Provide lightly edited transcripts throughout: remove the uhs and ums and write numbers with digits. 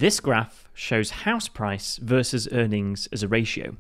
This graph shows house price versus earnings as a ratio.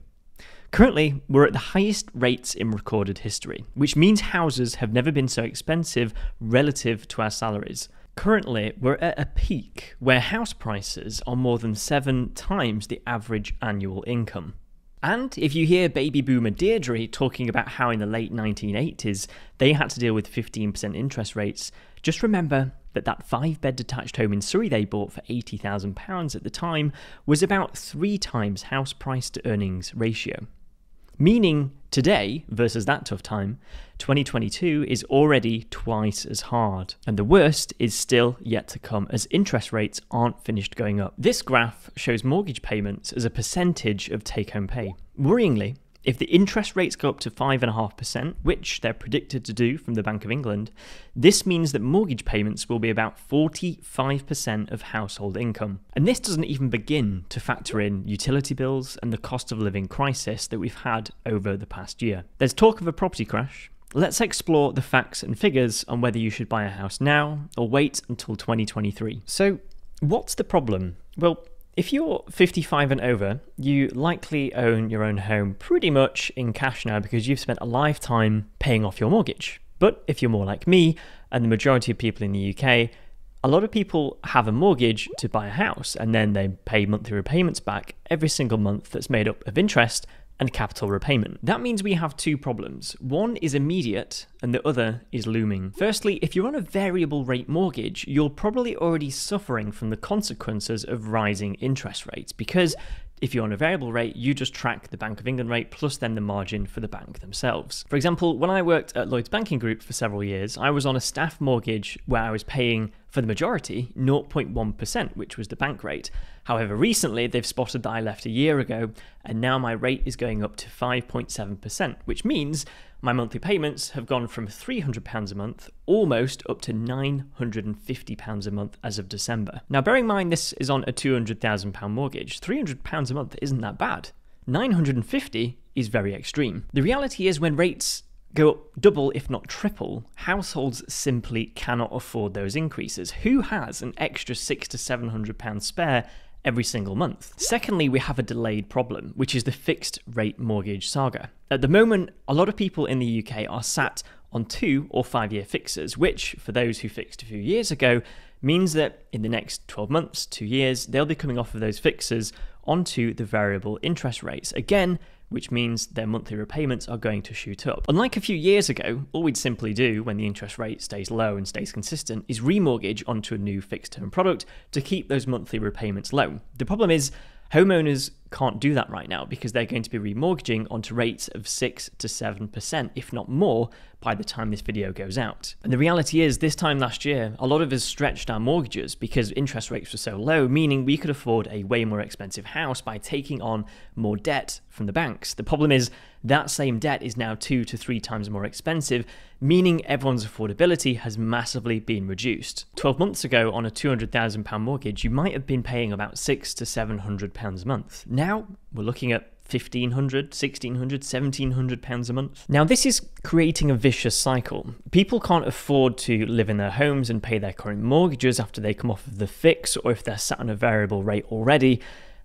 Currently, we're at the highest rates in recorded history, which means houses have never been so expensive relative to our salaries. Currently, we're at a peak where house prices are more than 7 times the average annual income. And if you hear baby boomer Deirdre talking about how in the late 1980s they had to deal with 15% interest rates, just remember that 5-bed detached home in Surrey they bought for £80,000 at the time was about 3 times house price to earnings ratio. Meaning today, versus that tough time, 2022 is already twice as hard. And the worst is still yet to come as interest rates aren't finished going up. This graph shows mortgage payments as a percentage of take-home pay. Worryingly, if the interest rates go up to 5.5%, which they're predicted to do from the Bank of England, this means that mortgage payments will be about 45% of household income. And this doesn't even begin to factor in utility bills and the cost of living crisis that we've had over the past year. There's talk of a property crash. Let's explore the facts and figures on whether you should buy a house now or wait until 2023. So, what's the problem? Well, if you're 55 and over, you likely own your own home pretty much in cash now because you've spent a lifetime paying off your mortgage. But if you're more like me, and the majority of people in the UK, a lot of people have a mortgage to buy a house and then they pay monthly repayments back every single month that's made up of interest and capital repayment. That means we have 2 problems. One is immediate and the other is looming. Firstly, if you're on a variable rate mortgage, you're probably already suffering from the consequences of rising interest rates because if you're on a variable rate, you just track the Bank of England rate plus then the margin for the bank themselves. For example, when I worked at Lloyds Banking Group for several years, I was on a staff mortgage where I was paying, for the majority, 0.1%, which was the bank rate. However, recently they've spotted that I left a year ago, and now my rate is going up to 5.7%, which means my monthly payments have gone from £300 a month almost up to £950 a month as of December. Now, bearing in mind this is on a £200,000 mortgage, £300 a month isn't that bad. £950 is very extreme. The reality is when rates go up double, if not triple, households simply cannot afford those increases. Who has an extra £600 to £700 spare every single month? Secondly, we have a delayed problem, which is the fixed rate mortgage saga. At the moment, a lot of people in the UK are sat on 2 or 5 year fixes, which for those who fixed a few years ago means that in the next 12 months, 2 years, they'll be coming off of those fixes onto the variable interest rates. Again, which means their monthly repayments are going to shoot up. Unlike a few years ago, all we'd simply do when the interest rate stays low and stays consistent is remortgage onto a new fixed term product to keep those monthly repayments low. The problem is homeowners can't do that right now because they're going to be remortgaging onto rates of 6 to 7%, if not more, by the time this video goes out. And the reality is, this time last year, a lot of us stretched our mortgages because interest rates were so low, meaning we could afford a way more expensive house by taking on more debt from the banks. The problem is that same debt is now 2 to 3 times more expensive, meaning everyone's affordability has massively been reduced. 12 months ago, on a £200,000 mortgage, you might have been paying about £600 to £700 a month. Now we're looking at £1,500, £1,600, £1,700 a month. Now this is creating a vicious cycle. People can't afford to live in their homes and pay their current mortgages after they come off of the fix or if they're sat on a variable rate already.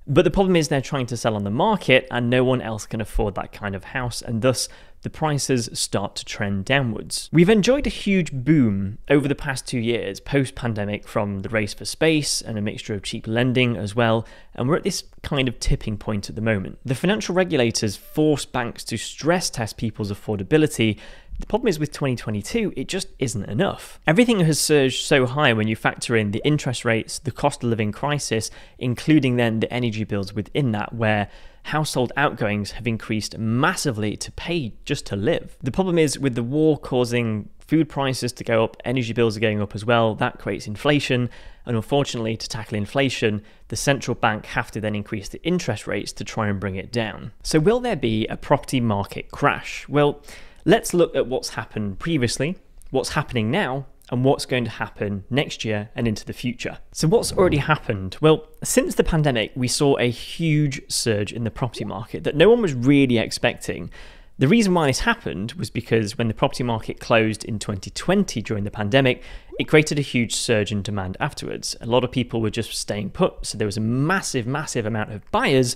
But the problem is they're trying to sell on the market and no one else can afford that kind of house, and thus the prices start to trend downwards. We've enjoyed a huge boom over the past 2 years post-pandemic from the race for space and a mixture of cheap lending as well, and we're at this kind of tipping point at the moment. The financial regulators force banks to stress test people's affordability. The problem is with 2022, it just isn't enough. Everything has surged so high when you factor in the interest rates, the cost of living crisis, including then the energy bills within that, where household outgoings have increased massively to pay just to live. The problem is with the war causing food prices to go up, energy bills are going up as well, that creates inflation, and unfortunately to tackle inflation, the central bank have to then increase the interest rates to try and bring it down. So will there be a property market crash? Well, let's look at what's happened previously, what's happening now, and what's going to happen next year and into the future. So what's already happened? Well, since the pandemic, we saw a huge surge in the property market that no one was really expecting. The reason why this happened was because when the property market closed in 2020 during the pandemic, it created a huge surge in demand afterwards. A lot of people were just staying put, so there was a massive amount of buyers,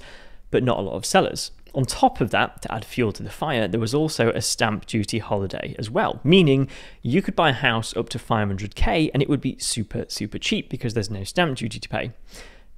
but not a lot of sellers. On top of that, to add fuel to the fire, there was also a stamp duty holiday as well, meaning you could buy a house up to 500k and it would be super cheap because there's no stamp duty to pay.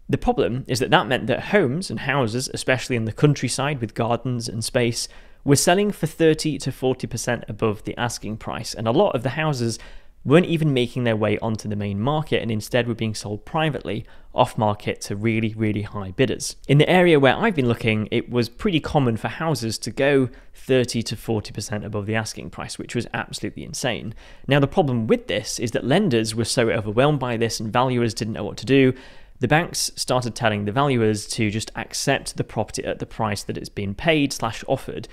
The problem is that meant that homes and houses, especially in the countryside with gardens and space, were selling for 30 to 40% above the asking price, and a lot of the houses weren't even making their way onto the main market and instead were being sold privately off market to really high bidders. In the area where I've been looking, it was pretty common for houses to go 30 to 40% above the asking price, which was absolutely insane. Now the problem with this is that lenders were so overwhelmed by this and valuers didn't know what to do. The banks started telling the valuers to just accept the property at the price that it's been paid / offered,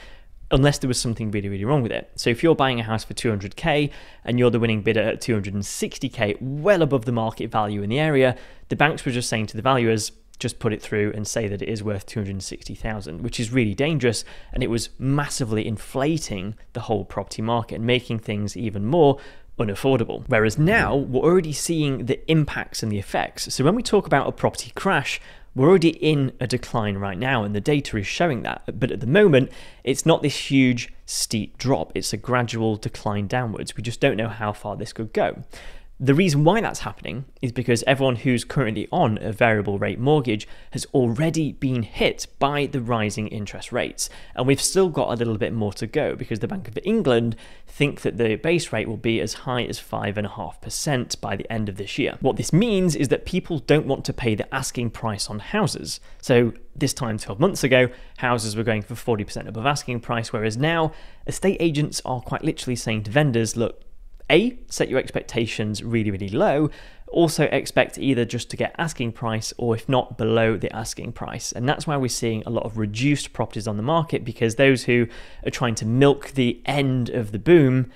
unless there was something really wrong with it. So if you're buying a house for 200k and you're the winning bidder at 260k, well above the market value in the area, the banks were just saying to the valuers, just put it through and say that it is worth 260,000, which is really dangerous, and it was massively inflating the whole property market and making things even more unaffordable. Whereas now we're already seeing the impacts and the effects. So when we talk about a property crash, we're already in a decline right now and the data is showing that. But at the moment, it's not this huge steep drop. It's a gradual decline downwards. We just don't know how far this could go. The reason why that's happening is because everyone who's currently on a variable rate mortgage has already been hit by the rising interest rates. And we've still got a little bit more to go because the Bank of England think that the base rate will be as high as 5.5% by the end of this year. What this means is that people don't want to pay the asking price on houses. So this time 12 months ago, houses were going for 40% above asking price, whereas now estate agents are quite literally saying to vendors, look, set your expectations really low. Also expect either just to get asking price or if not below the asking price. And that's why we're seeing a lot of reduced properties on the market, because those who are trying to milk the end of the boom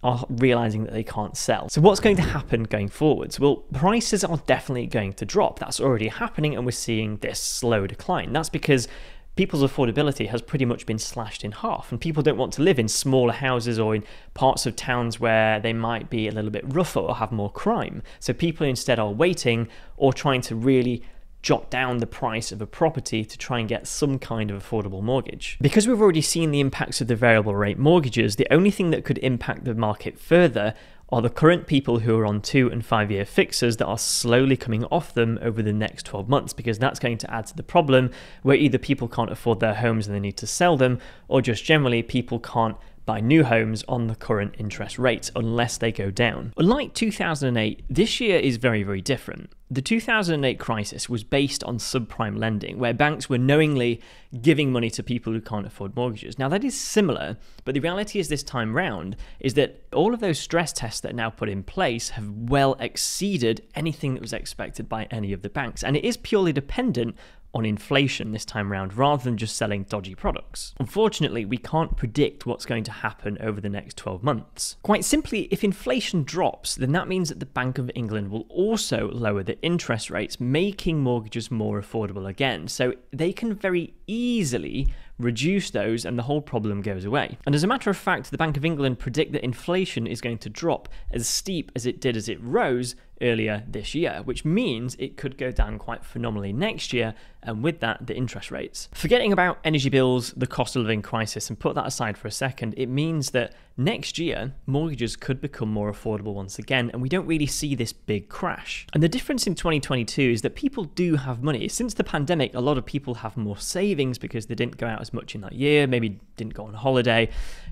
are realizing that they can't sell. So what's going to happen going forwards? Well, prices are definitely going to drop. That's already happening and we're seeing this slow decline. That's because people's affordability has pretty much been slashed in half, and people don't want to live in smaller houses or in parts of towns where they might be a little bit rougher or have more crime. So people instead are waiting or trying to really jot down the price of a property to try and get some kind of affordable mortgage. Because we've already seen the impacts of the variable rate mortgages, the only thing that could impact the market further are the current people who are on 2 and 5 year fixers that are slowly coming off them over the next 12 months, because that's going to add to the problem where either people can't afford their homes and they need to sell them, or just generally people can't buy new homes on the current interest rates unless they go down. Unlike 2008, this year is very different. The 2008 crisis was based on subprime lending, where banks were knowingly giving money to people who can't afford mortgages. Now that is similar, but the reality is this time round is that all of those stress tests that are now put in place have well exceeded anything that was expected by any of the banks. And it is purely dependent on inflation this time around, rather than just selling dodgy products. Unfortunately, we can't predict what's going to happen over the next 12 months. Quite simply, if inflation drops, then that means that the Bank of England will also lower the interest rates, making mortgages more affordable again. So they can very easily reduce those and the whole problem goes away. And as a matter of fact, the Bank of England predict that inflation is going to drop as steep as it did as it rose earlier this year, which means it could go down quite phenomenally next year, and with that, the interest rates. Forgetting about energy bills, the cost of living crisis, and put that aside for a second, it means that next year, mortgages could become more affordable once again, and we don't really see this big crash. And the difference in 2022 is that people do have money. Since the pandemic, a lot of people have more savings because they didn't go out as much in that year, maybe didn't go on holiday.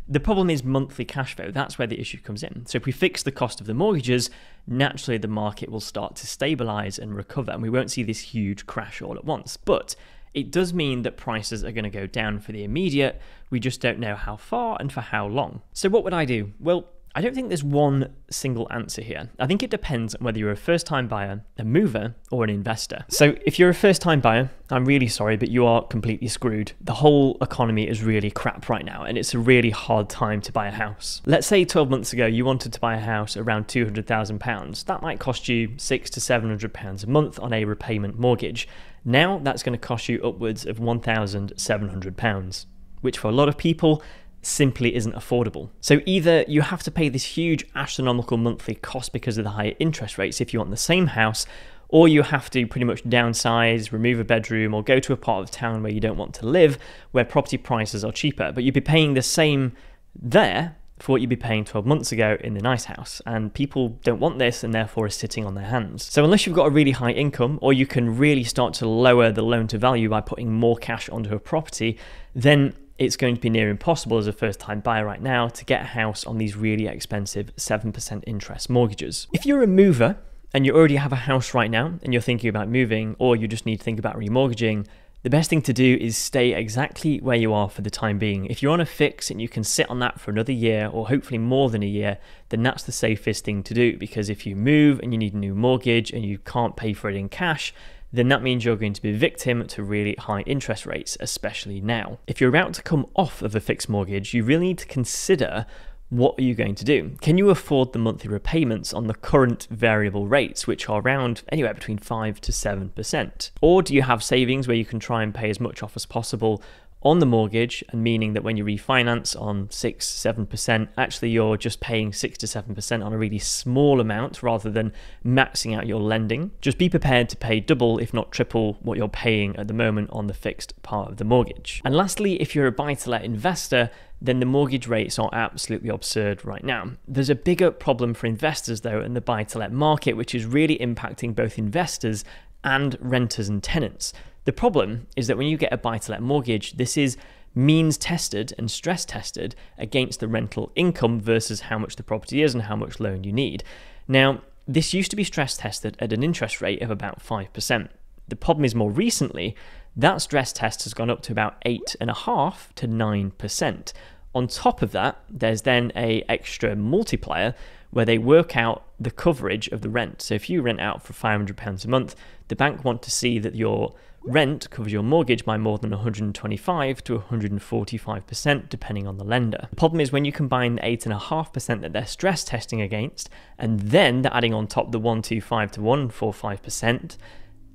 The problem is monthly cash flow. That's where the issue comes in. So if we fix the cost of the mortgages, naturally the market will start to stabilize and recover, and we won't see this huge crash all at once. But it does mean that prices are going to go down for the immediate. We just don't know how far and for how long. So what would I do? Well, I don't think there's one single answer here. I think it depends on whether you're a first-time buyer, a mover, or an investor. So if you're a first-time buyer, I'm really sorry, but you are completely screwed. The whole economy is really crap right now, and it's a really hard time to buy a house. Let's say 12 months ago, you wanted to buy a house around £200,000. That might cost you £600 to £700 a month on a repayment mortgage. Now that's going to cost you upwards of £1,700, which for a lot of people, simply isn't affordable. So either you have to pay this huge astronomical monthly cost because of the higher interest rates if you want the same house, or you have to pretty much downsize, remove a bedroom, or go to a part of town where you don't want to live, where property prices are cheaper. But you'd be paying the same there for what you'd be paying 12 months ago in the nice house. And people don't want this and therefore are sitting on their hands. So unless you've got a really high income, or you can really start to lower the loan to value by putting more cash onto a property, then it's going to be near impossible as a first-time buyer right now to get a house on these really expensive 7% interest mortgages. If you're a mover and you already have a house right now and you're thinking about moving, or you just need to think about remortgaging, the best thing to do is stay exactly where you are for the time being. If you're on a fix and you can sit on that for another year, or hopefully more than a year, then that's the safest thing to do, because if you move and you need a new mortgage and you can't pay for it in cash, then that means you're going to be a victim to really high interest rates, especially now. If you're about to come off of a fixed mortgage, you really need to consider, what are you going to do? Can you afford the monthly repayments on the current variable rates, which are around anywhere between 5 to 7%? Or do you have savings where you can try and pay as much off as possible on the mortgage, and meaning that when you refinance on 6, 7%, actually you're just paying 6 to 7% on a really small amount rather than maxing out your lending? Just be prepared to pay double, if not triple, what you're paying at the moment on the fixed part of the mortgage. And lastly, if you're a buy-to-let investor, then the mortgage rates are absolutely absurd right now. There's a bigger problem for investors though in the buy-to-let market, which is really impacting both investors and renters and tenants. The problem is that when you get a buy-to-let mortgage, this is means tested and stress tested against the rental income versus how much the property is and how much loan you need. Now, this used to be stress tested at an interest rate of about 5%. The problem is more recently, that stress test has gone up to about 8.5% to 9%. On top of that, there's then an extra multiplier where they work out the coverage of the rent. So if you rent out for £500 a month, the bank want to see that your rent covers your mortgage by more than 125 to 145%, depending on the lender. The problem is when you combine the 8.5% that they're stress testing against, and then they're adding on top the 125 to 145%,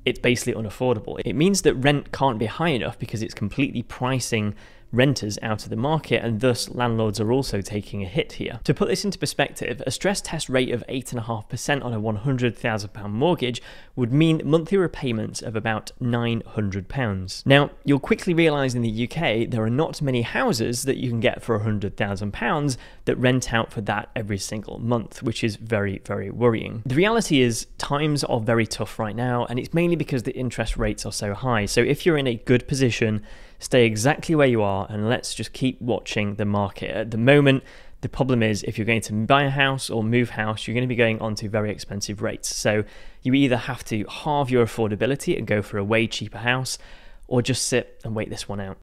it's basically unaffordable. It means that rent can't be high enough because it's completely pricing renters out of the market, and thus landlords are also taking a hit here. To put this into perspective, a stress test rate of 8.5% on a £100,000 mortgage would mean monthly repayments of about £900. Now, you'll quickly realise in the UK there are not many houses that you can get for £100,000 that rent out for that every single month, which is very, very worrying. The reality is times are very tough right now, and it's mainly because the interest rates are so high. So if you're in a good position, stay exactly where you are, and let's just keep watching the market. At the moment, the problem is if you're going to buy a house or move house, you're going to be going onto very expensive rates. So you either have to halve your affordability and go for a way cheaper house, or just sit and wait this one out.